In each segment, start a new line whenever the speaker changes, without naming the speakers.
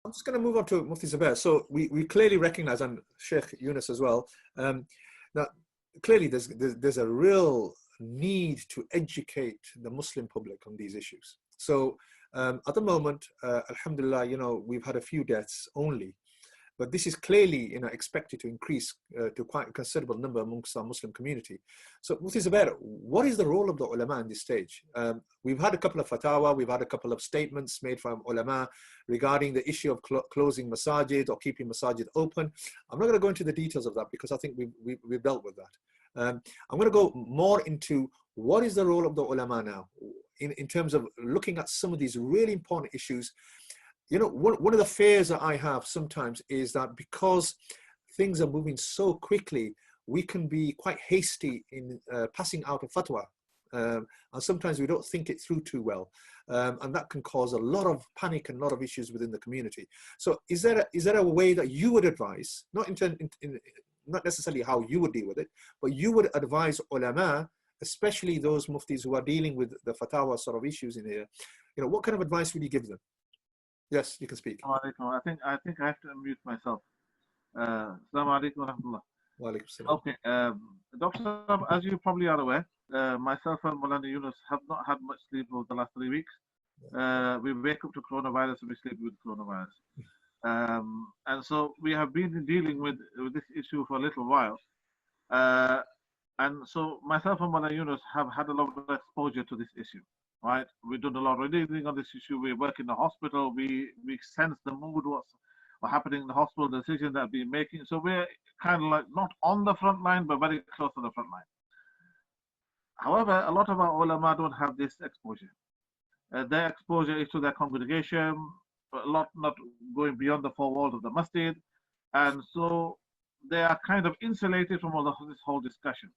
I'm just going to move on to Mufti Zubair. So we clearly recognize, and Sheikh Yunus as well, that clearly there's a real need to educate the Muslim public on these issues. So at the moment, alhamdulillah, we've had a few deaths only, but this is clearly expected to increase to quite a considerable number amongst our Muslim community. So Mufti Zubair, what is the role of the ulama in this stage? We've had a couple of fatwa, we've had a couple of statements made from ulama regarding the issue of closing masajid or keeping masajid open. I'm not going to go into the details of that because I think we've dealt with that. I'm going to go more into what is the role of the ulama now in terms of looking at some of these really important issues. One of the fears that I have sometimes is that because things are moving so quickly, we can be quite hasty in passing out a fatwa. And sometimes we don't think it through too well. And that can cause a lot of panic and a lot of issues within the community. So is there a way that you would advise, not necessarily how you would deal with it, but you would advise ulama, especially those muftis who are dealing with the fatwa sort of issues in here, what kind of advice would you give them? Yes, you can speak.
I think I have to unmute myself. Assalamu alaikum wa rahmatullah.
Wa alaikum salam.
Okay, Dr. As you probably are aware, myself and Maulana Yunus have not had much sleep over the last 3 weeks. We wake up to coronavirus and we sleep with coronavirus. And so we have been dealing with this issue for a little while. And so myself and Maulana Yunus have had a lot of exposure to this issue. Right, we've done a lot of reading on this issue. We work in the hospital. We sense the mood, what's happening in the hospital, the decisions that we're making. So we're kind of like not on the front line, but very close to the front line. However, a lot of our ulama don't have this exposure. Their exposure is to their congregation, a lot not going beyond the four walls of the masjid, and so they are kind of insulated from all this whole discussion.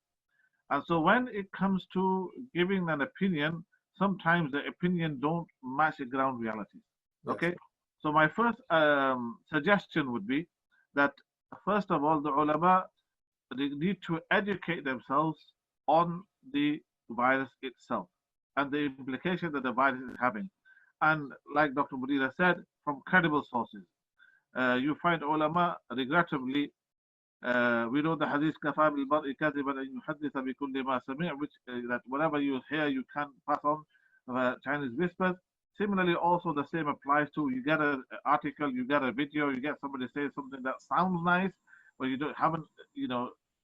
And so when it comes to giving an opinion, sometimes the opinion don't match the ground realities. Okay, yes. So my first suggestion would be that first of all, the ulama, they need to educate themselves on the virus itself and the implication that the virus is having. And like Dr. Mudira said, from credible sources. You find ulama, regrettably, we know the hadith كَفَى بِالْمَرْءِ كَذِبًا أَنْ يُحَدِّثَ بِكُلِّ مَا سَمِعَ, which that whatever you hear, you can pass on Chinese whispers. Similarly, also the same applies to, you get an article, you get a video, you get somebody say something that sounds nice, but you haven't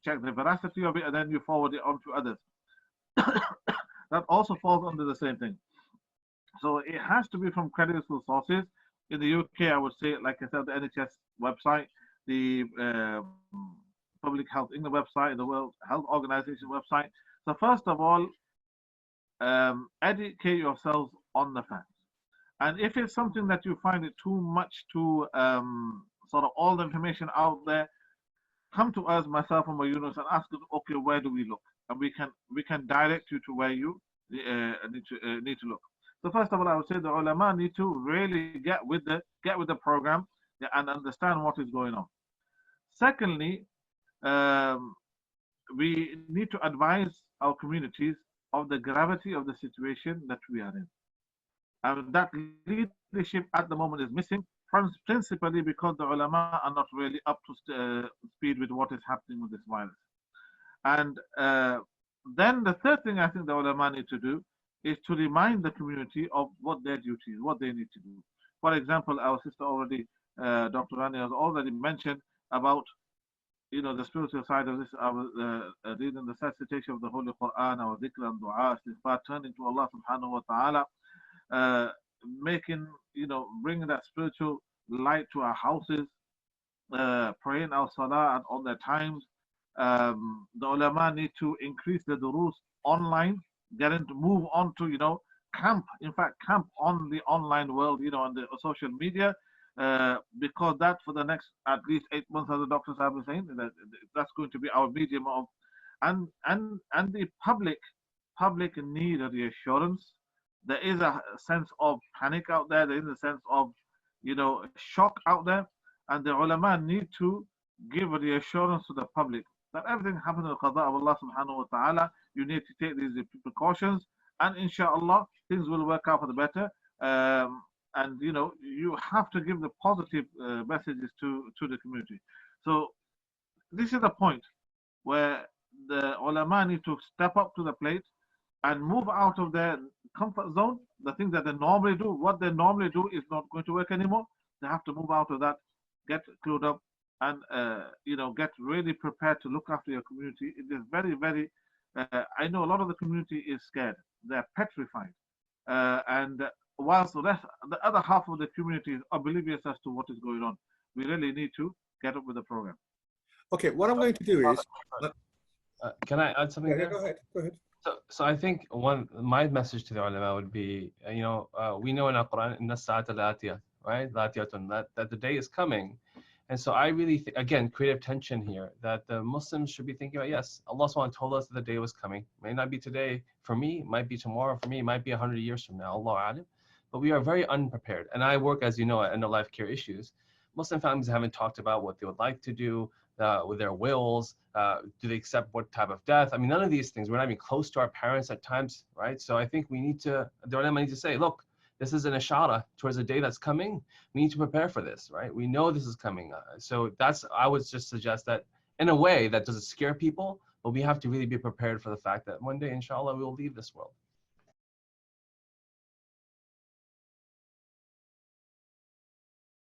checked the veracity of it, and then you forward it on to others. That also falls under the same thing. So it has to be from credible sources. In the UK, I would say, like I said, the NHS website, the Public Health England website, the World Health Organization website. So first of all, educate yourselves on the facts. And if it's something that you find it too much to sort of all the information out there, come to us, myself and my Yunus, and ask us, okay, where do we look? And we can direct you to where you need to look. So first of all, I would say the ulama need to really get with the program and understand what is going on. Secondly, we need to advise our communities of the gravity of the situation that we are in. And that leadership at the moment is missing, principally because the ulama are not really up to speed with what is happening with this virus. And then the third thing I think the ulama need to do is to remind the community of what their duty is, what they need to do. For example, our sister already, Dr. Rani has already mentioned about the spiritual side of this, our reading the recitation of the Holy Quran, our dhikr and dua, istighfar, turning to Allah subhanahu wa ta'ala, making, bringing that spiritual light to our houses, praying our salah and on their times. The ulama need to increase the durus online, getting to move on to, camp on the online world, on the social media, because that for the next at least 8 months, as the doctors have been saying, that's going to be our medium of, and the public need a reassurance. There is a sense of panic out there. There is a sense of, shock out there, and the ulama need to give a reassurance to the public that everything happens in the qada of Allah subhanahu wa ta'ala. You need to take these precautions, and inshallah things will work out for the better. and you have to give the positive messages to the community. So this is the point where the ulama need to step up to the plate and move out of their comfort zone. The things that they normally do, what they normally do is not going to work anymore. They have to move out of that, get clued up, and get really prepared to look after your community. It is very, very. I know a lot of the community is scared. They're petrified, and whilst the other half of the community is oblivious as to what is going on, we really need to get up with the program.
Okay, what I'm going to do is.
Can I add something
Yeah,
there?
go ahead. Go ahead.
So I think my message to the ulama would be, we know in our Quran, inna as-sa'ata la'atiyah, right? La'atiyatun, that the day is coming. And so I really, again, creative tension here, that the Muslims should be thinking about, yes, Allah SWT told us that the day was coming. May not be today for me, might be tomorrow for me, might be 100 years from now, Allah alim. But we are very unprepared. And I work, as you know, at end-of-life care issues. Muslim families haven't talked about what they would like to do with their wills. Do they accept what type of death? I mean, none of these things. We're not even close to our parents at times, right? So I think the ulama need to say, look, this is an ishara towards a day that's coming. We need to prepare for this, right? We know this is coming. So I would just suggest that in a way that doesn't scare people, but we have to really be prepared for the fact that one day, inshallah, we will leave this world.